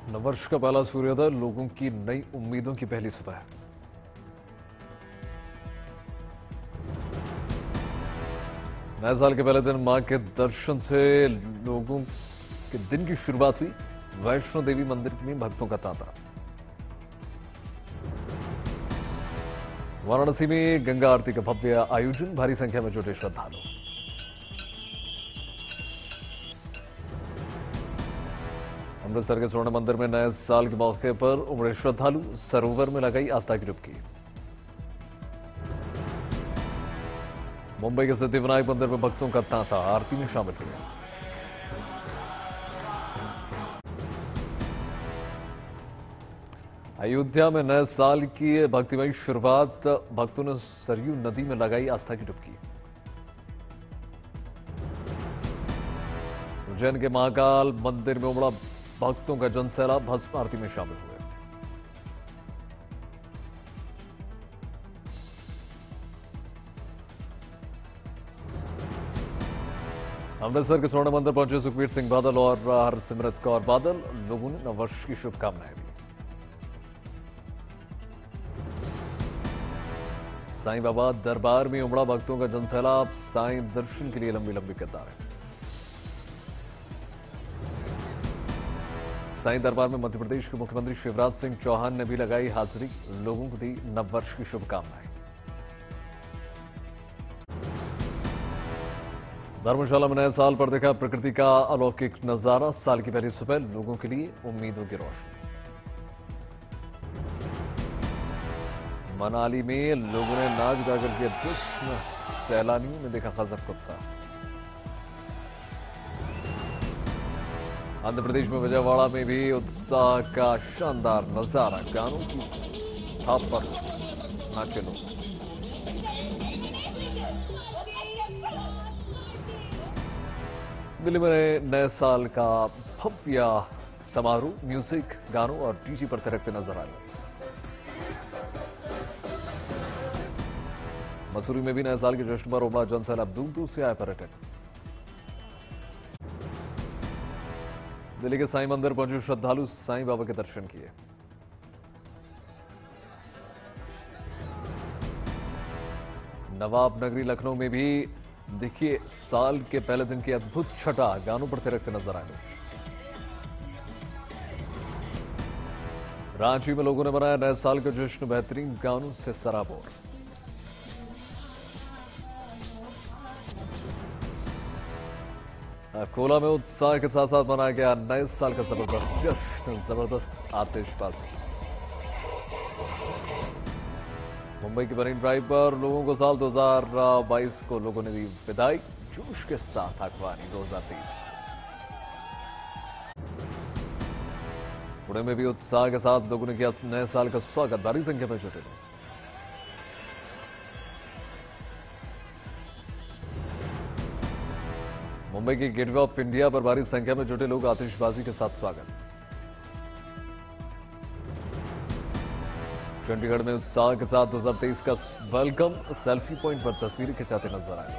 नववर्ष का पहला सूर्योदय, लोगों की नई उम्मीदों की पहली सुबह। नए साल के पहले दिन मां के दर्शन से लोगों के दिन की शुरुआत हुई। वैष्णो देवी मंदिर में भक्तों का तांता। वाराणसी में गंगा आरती का भव्य आयोजन, भारी संख्या में जुटे श्रद्धालु। अमृतसर के स्वर्ण मंदिर में नए साल के मौके पर उमड़े श्रद्धालु, सरोवर में लगाई आस्था की डुबकी। मुंबई के सिद्धिविनायक मंदिर में भक्तों का तांता, आरती में शामिल हुए। अयोध्या में नए साल की भक्तिमयी शुरुआत, भक्तों ने सरयू नदी में लगाई आस्था की डुबकी। उज्जैन के महाकाल मंदिर में उमड़ा भक्तों का जनसैलाब, भस्म आरती में शामिल हुए। अमृतसर के स्वर्ण मंदिर पहुंचे सुखबीर सिंह बादल और हरसिमरत कौर बादल, लोगों ने नववर्ष की शुभकामनाएं दी। साईं बाबा दरबार में उमड़ा भक्तों का जनसैलाब, साईं दर्शन के लिए लंबी लंबी कतारें। साईं दरबार में मध्य प्रदेश के मुख्यमंत्री शिवराज सिंह चौहान ने भी लगाई हाजिरी, लोगों को दी नववर्ष की शुभकामनाएं। धर्मशाला में नए साल पर देखा प्रकृति का अलौकिक नजारा, साल की पहली सुबह लोगों के लिए उम्मीदों की रोशनी। मनाली में लोगों ने नाच गाकर किया जश्न, सैलानियों ने देखा गजब का उत्साह। आंध्र प्रदेश में विजयवाड़ा में भी उत्साह का शानदार नजारा, गानों की थाप पर नाचे लोग। दिल्ली में नए साल का भव्य समारोह, म्यूजिक, गानों और डीजे पर थिरकते नजर आए। मसूरी में भी नए साल के जश्न पर उमड़ा जनसैलाब, दूर दूर से आए पर्यटक। दिल्ली के साईं मंदिर पहुंचे श्रद्धालु, साईं बाबा के दर्शन किए। नवाब नगरी लखनऊ में भी देखिए साल के पहले दिन की अद्भुत छटा, गानों पर थिरकते नजर आए। रांची में लोगों ने मनाया नए साल का जश्न, बेहतरीन गानों से सराबोर। कोला में उत्साह के साथ साथ मनाया गया नए साल का जबरदस्त जश्न, जबरदस्त आतिशबाजी। मुंबई की मरीन ड्राइव पर लोगों को साल 2022 को लोगों ने दी विदाई, जोश के साथ आगवानी 2023। पुणे में भी उत्साह के साथ लोगों ने किया नए साल का स्वागत, भारी संख्या में जुटे लोग। मुंबई के गेटवे ऑफ इंडिया पर भारी संख्या में जुटे लोग, आतिशबाजी के साथ स्वागत। चंडीगढ़ में उत्साह के साथ 2023 का वेलकम, सेल्फी पॉइंट पर तस्वीरें खिंचाते नजर आए।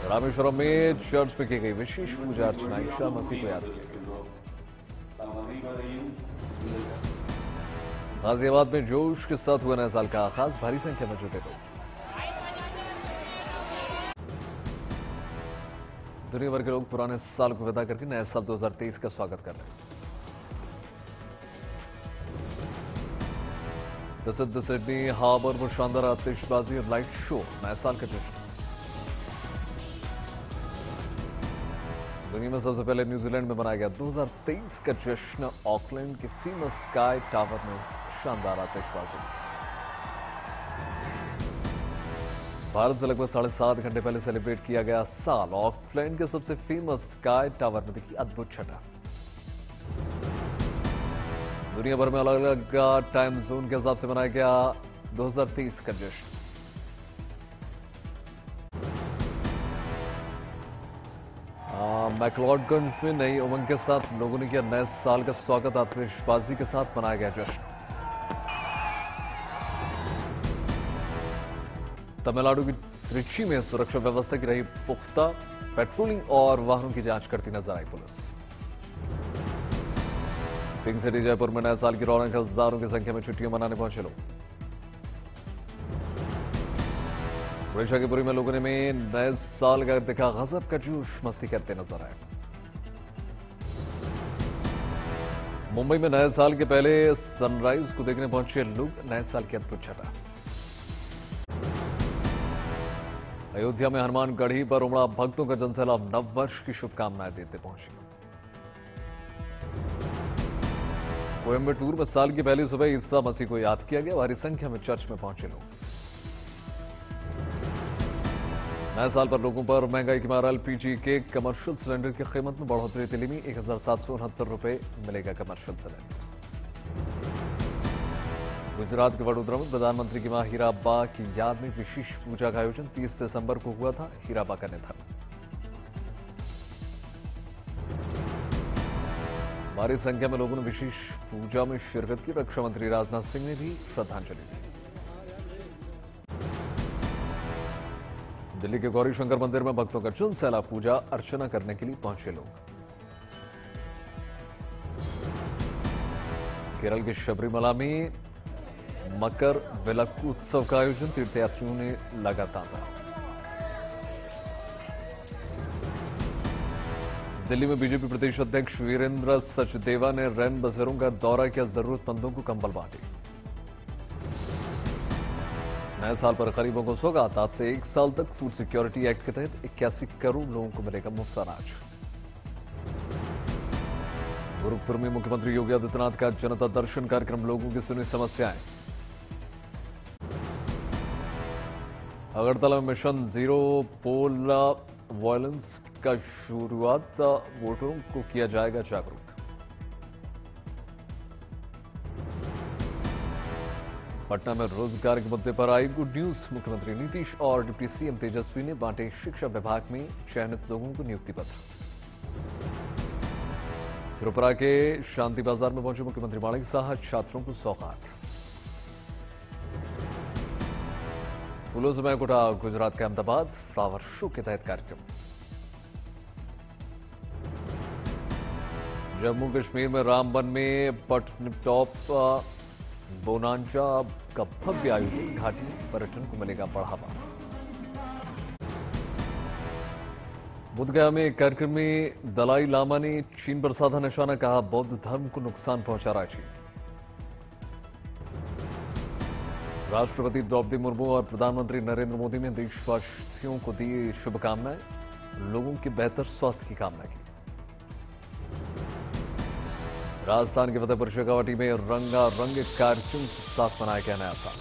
रामेश्वरम में चर्च में की गई विशेष पूजा अर्चना, ईसा मसीह को याद किया। गाजियाबाद में जोश के साथ हुआ नए साल का आगाज, भारी संख्या में जुटे लोग। दुनिया भर के लोग पुराने साल को विदा करके नए साल 2023 का स्वागत कर रहे हैं। प्रसिद्ध सिडनी हार्बर में शानदार आतिशबाजी और लाइट शो, नए साल का जश्न। दुनिया में सबसे पहले न्यूजीलैंड में मनाया गया 2023 का जश्न, ऑकलैंड के फेमस स्काई टावर में शानदार आतिशबाजी। भारत से लगभग 7.5 घंटे पहले सेलिब्रेट किया गया साल, ऑकलैंड के सबसे फेमस स्काई टावर में देखी अद्भुत छटा। दुनिया भर में अलग अलग टाइम जोन के हिसाब से मनाया गया 2023 का जश्न। मैक्लोडगंज में नई उमंग के साथ लोगों ने किया नए साल का स्वागत, आतिशबाजी के साथ मनाया गया जश्न। तमिलनाडु की त्रिची में सुरक्षा व्यवस्था की रही पुख्ता, पेट्रोलिंग और वाहनों की जांच करती नजर आई पुलिस। पिंक सिटी जयपुर में नए साल की रौनक, हजारों की संख्या में छुट्टियां मनाने पहुंचे लोग। उड़ीसा की पुरी में लोगों ने नए साल का दिखा गजब का जोश, मस्ती करते नजर आए। मुंबई में नए साल के पहले सनराइज को देखने पहुंचे लोग, नए साल की अद्भुत छटा। अयोध्या में हनुमानगढ़ी पर उमड़ा भक्तों का जनसैलाब, नव वर्ष की शुभकामनाएं देते पहुंचे। कोयंबटूर में साल की पहली सुबह ईसा मसीह को याद किया गया, भारी संख्या में चर्च में पहुंचे लोग। नए साल पर लोगों पर महंगाई की मार, एलपीजी के कमर्शियल सिलेंडर की कीमत में बढ़ोतरी, दिल्ली में 1769 मिलेगा कमर्शियल सिलेंडर। गुजरात के वडोदरा में प्रधानमंत्री की मां हीराबा की याद में विशेष पूजा का आयोजन, 30 दिसंबर को हुआ था हीराबा का निधन। भारी संख्या में लोगों ने विशेष पूजा में शिरकत की, रक्षा मंत्री राजनाथ सिंह ने भी श्रद्धांजलि दी। दिल्ली के गौरी शंकर मंदिर में भक्तों का जनसैलाब, पूजा अर्चना करने के लिए पहुंचे लोग। केरल के शबरीमला में मकर विलक्कू उत्सव का आयोजन, तीर्थयात्रियों ने लगा तांता। दिल्ली में बीजेपी प्रदेश अध्यक्ष वीरेंद्र सचदेवा ने रैन बसेरों का दौरा किया, जरूरतमंदों को कंबल बांटे। नए साल पर गरीबों को सौगात, आज से 1 साल तक फूड सिक्योरिटी एक्ट के तहत 81 करोड़ लोगों को मिलेगा मुफ्त अनाज। गोरखपुर में मुख्यमंत्री योगी आदित्यनाथ का जनता दर्शन कार्यक्रम, लोगों की सुनी समस्याएं। अगरतला में मिशन जीरो पोल वायलेंस का शुरुआत, वोटरों को किया जाएगा जागरूक। पटना में रोजगार के मुद्दे पर आई गुड न्यूज, मुख्यमंत्री नीतीश और डिप्टी सीएम तेजस्वी ने बांटे शिक्षा विभाग में चयनित लोगों को नियुक्ति पत्र। त्रिपुरा के शांति बाजार में पहुंचे मुख्यमंत्री माणिक साहा, छात्रों को सौगात। फूलों से महक उठा गुजरात के अहमदाबाद, फ्लावर शो के तहत कार्यक्रम। जम्मू कश्मीर में रामबन में पटनिटॉप बोनांचा का भव्य आयोजन, घाटी पर्यटन को मिलेगा बढ़ावा। बुद्धगया में एक कार्यक्रम में दलाई लामा ने चीन पर साधा निशाना, कहा बौद्ध धर्म को नुकसान पहुंचा रहा है चीन। राष्ट्रपति द्रौपदी मुर्मू और प्रधानमंत्री नरेंद्र मोदी ने देशवासियों को दी शुभकामनाएं, लोगों के बेहतर स्वास्थ्य की कामना की। राजस्थान के फतेहपुर शेखावाटी में रंगारंग कार्यक्रम के साथ मनाया गया नया साल।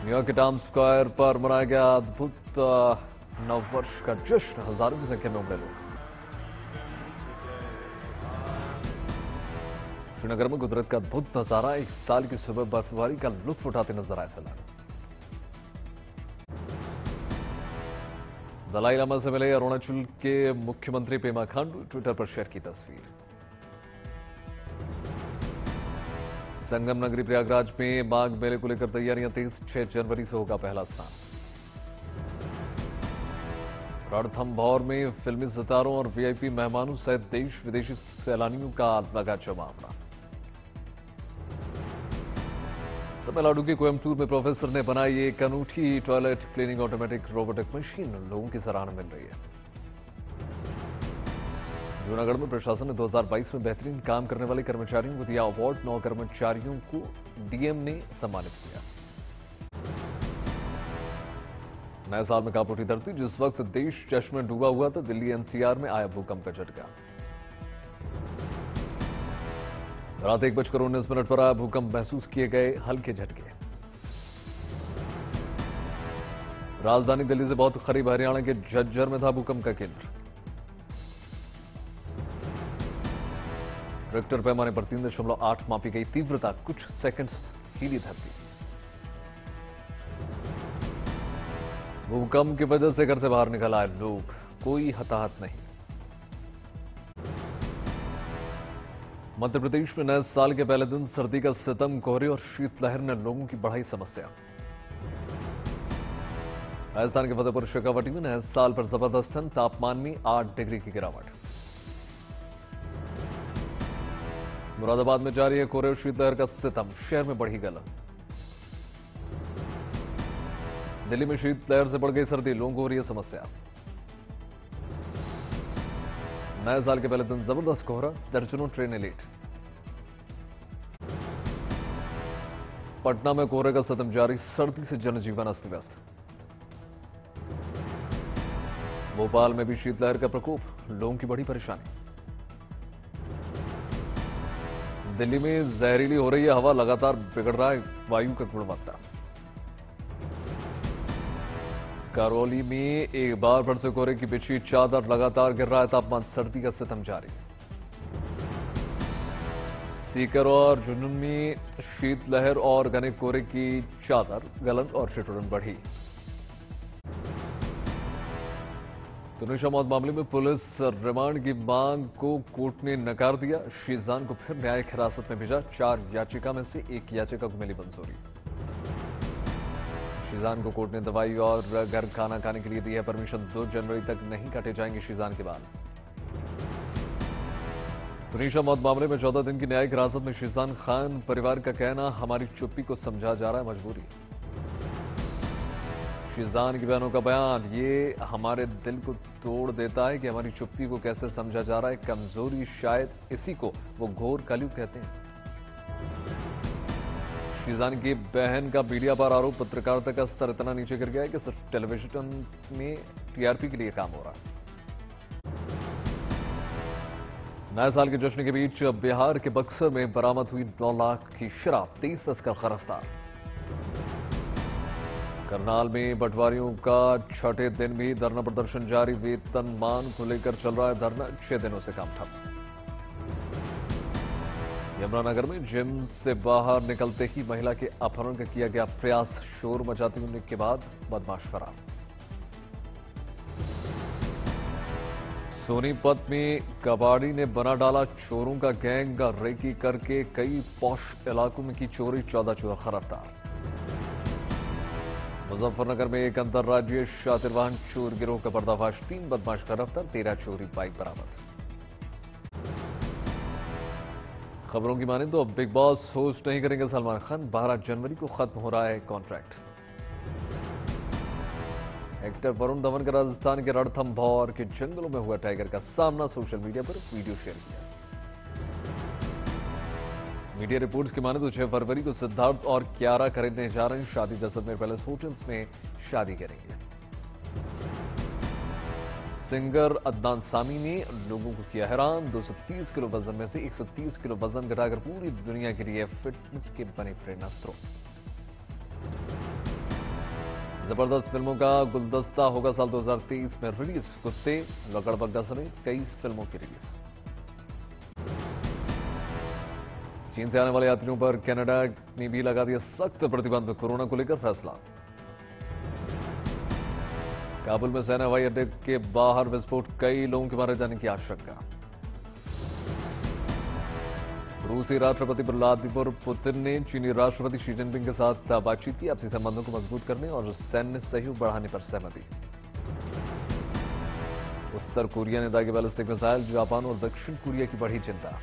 न्यूयॉर्क के टाइम्स स्क्वायर पर मनाया गया अद्भुत नववर्ष का जश्न, हजारों की संख्या में उमड़े लोग। श्रीनगर में कुदरत का अद्भुत नजारा, 1 साल की सुबह बर्फबारी का लुत्फ उठाते नजर आए सैलानी। दलाई लामा से मिले अरुणाचल के मुख्यमंत्री पेमा खांडू, ट्विटर पर शेयर की तस्वीर। संगम नगरी प्रयागराज में माघ मेले को लेकर तैयारियां तेज, 6 जनवरी से होगा पहला स्नान। रणथंभौर में फिल्मी सितारों और वीआईपी मेहमानों सहित देश विदेशी सैलानियों का लगा जमावड़ा। तमिलनाडु के कोयंबटूर में प्रोफेसर ने बनाई एक अनूठी toilet cleaning automatic robotic machine, लोगों की सराहना मिल रही है। जूनागढ़ में प्रशासन ने 2022 में बेहतरीन काम करने वाले कर्मचारियों को दिया अवार्ड, 9 कर्मचारियों को डीएम ने सम्मानित किया। नए साल में कांप उठी धरती, जिस वक्त देश जश्न में डूबा हुआ था, दिल्ली एनसीआर में आया भूकंप का झटका। रात 1:19 पर आया भूकंप, महसूस किए गए हल्के झटके। राजधानी दिल्ली से बहुत करीब हरियाणा के झज्जर में था भूकंप का केंद्र। रिक्टर पैमाने पर 3.8 मापी गई तीव्रता, कुछ सेकंड्स हिली धरती। भूकंप की वजह से घर से बाहर निकल आए लोग, कोई हताहत नहीं। मध्य प्रदेश में नए साल के पहले दिन सर्दी का सितम, कोहरे और शीतलहर ने लोगों की बढ़ाई समस्या। राजस्थान के फतेहपुर शेखावाटी में नए साल पर जबरदस्त ठंड, तापमान में 8 डिग्री की गिरावट। मुरादाबाद में जारी है कोहरे और शीतलहर का सितम, शहर में बढ़ी गलन। दिल्ली में शीतलहर से बढ़ गई सर्दी, लोगों को हो रही है समस्या। नए साल के पहले दिन जबरदस्त कोहरा, दर्जनों ट्रेनें लेट। पटना में कोहरे का सितम जारी, सर्दी से जनजीवन अस्त व्यस्त। भोपाल में भी शीतलहर का प्रकोप, लोगों की बड़ी परेशानी। दिल्ली में जहरीली हो रही है हवा, लगातार बिगड़ रहा है वायु का गुणवत्ता। करौली में एक बार फिर से कोहरे की बिछी चादर, लगातार गिर रहा है तापमान, सर्दी का सितम जारी। सीकर और जुनून में शीतलहर और घने कोहरे की चादर, गलन और ठिठुरन बढ़ी। तनुषा मौत मामले में पुलिस रिमांड की मांग को कोर्ट ने नकार दिया। शीजान को फिर न्यायिक हिरासत में भेजा, 4 याचिका में से 1 याचिका को मिली मंजूरी। शीजान को कोर्ट ने दवाई और घर खाना खाने के लिए दी है परमिशन, 2 जनवरी तक नहीं काटे जाएंगे शीजान के बाल। तनुषा मौत मामले में 14 दिन की न्यायिक हिरासत में शीजान खान, परिवार का कहना हमारी चुप्पी को समझा जा रहा है मजबूरी। शीजान की बहनों का बयान, ये हमारे दिल को तोड़ देता है कि हमारी चुप्पी को कैसे समझा जा रहा है, कमजोरी शायद इसी को वो घोर कलयुग कहते हैं। शीजान की बहन का मीडिया पर आरोप, पत्रकारिता का स्तर इतना नीचे गिर गया है कि सिर्फ टेलीविजन में टीआरपी के लिए काम हो रहा है। नए साल के जश्न के बीच बिहार के बक्सर में बरामद हुई 9 लाख की शराब, 23 तस्कर गिरफ्तार। करनाल में पटवारियों का 6ठे दिन भी धरना प्रदर्शन जारी, वेतन मान को लेकर चल रहा है धरना, 6 दिनों से काम ठप। यमुनानगर में जिम से बाहर निकलते ही महिला के अपहरण का किया गया प्रयास, शोर मचाते होने के बाद बदमाश फरार। सोनीपत में कबाड़ी ने बना डाला चोरों का गैंग, रेकी करके कई पॉश इलाकों में की चोरी, 14 चोर गिरफ्तार। मुजफ्फरनगर में एक अंतर्राज्यीय शातिरवाहन चोर गिरोह का पर्दाफाश, 3 बदमाश गिरफ्तार, 13 चोरी बाइक बरामद। खबरों की माने तो अब बिग बॉस होस्ट नहीं करेंगे सलमान खान, 12 जनवरी को खत्म हो रहा है कॉन्ट्रैक्ट। एक्टर वरुण धवन का राजस्थान के रणथंभौर के जंगलों में हुआ टाइगर का सामना, सोशल मीडिया पर वीडियो शेयर किया। मीडिया रिपोर्ट्स की माने तो 6 फरवरी को सिद्धार्थ और कियारा खरीदने जा रहे हैं शादी, जैसलमेर पैलेस होटल्स में शादी करेंगे। सिंगर अदनान सामी ने लोगों को किया हैरान, 230 किलो वजन में से 130 किलो वजन घटाकर पूरी दुनिया के लिए फिटनेस के बने प्रेरणा स्रोत। जबरदस्त फिल्मों का गुलदस्ता होगा साल 2023 में रिलीज, कुत्ते, लकड़बग्गा समेत कई फिल्मों की रिलीज। चीन से आने वाले यात्रियों पर कनाडा ने भी लगा दिया सख्त प्रतिबंध, कोरोना को लेकर फैसला। काबुल में सेना हवाई अड्डे के बाहर विस्फोट, कई लोगों के मारे जाने की आशंका। रूसी राष्ट्रपति व्लादिमीर पुतिन ने चीनी राष्ट्रपति शी जिनपिंग के साथ बातचीत की, आपसी संबंधों को मजबूत करने और सैन्य सहयोग बढ़ाने पर सहमति। उत्तर कोरिया ने दागे बैलिस्टिक मिसाइल, जापान और दक्षिण कोरिया की बढ़ी चिंता।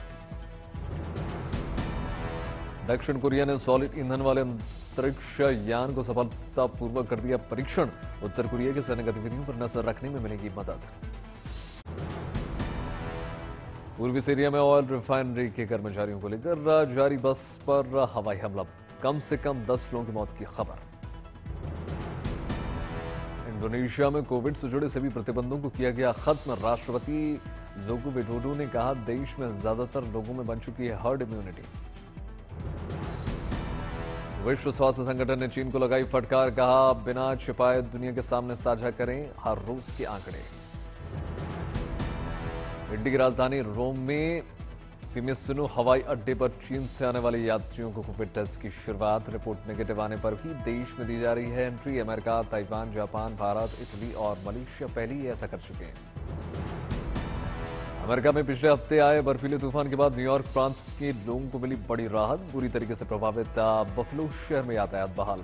दक्षिण कोरिया ने सॉलिड ईंधन वाले अंतरिक्ष यान को सफलतापूर्वक कर दिया परीक्षण, उत्तर कोरिया की सैन्य गतिविधियों पर नजर रखने में मिलेगी मदद। पूर्वी सीरिया में ऑयल रिफाइनरी के कर्मचारियों को लेकर जारी बस पर हवाई हमला, कम से कम 10 लोगों की मौत की खबर। इंडोनेशिया में कोविड से जुड़े सभी प्रतिबंधों को किया गया खत्म, राष्ट्रपति जोको विडोडो ने कहा देश में ज्यादातर लोगों में बन चुकी है हर्ड इम्यूनिटी। विश्व स्वास्थ्य संगठन ने चीन को लगाई फटकार, कहा बिना छिपाए दुनिया के सामने साझा करें हर रोज के आंकड़े। इटली की राजधानी रोम में फिमिस्सिनो हवाई अड्डे पर चीन से आने वाले यात्रियों को कोविड टेस्ट की शुरुआत, रिपोर्ट नेगेटिव आने पर भी देश में दी जा रही है entry. America, Taiwan, Japan, Bharat, Italy और मलेशिया पहले ही ऐसा कर चुके हैं। अमेरिका में पिछले हफ्ते आए बर्फीले तूफान के बाद न्यूयॉर्क प्रांत के लोगों को मिली बड़ी राहत, बुरी तरीके से प्रभावित बफलो शहर में यातायात बहाल।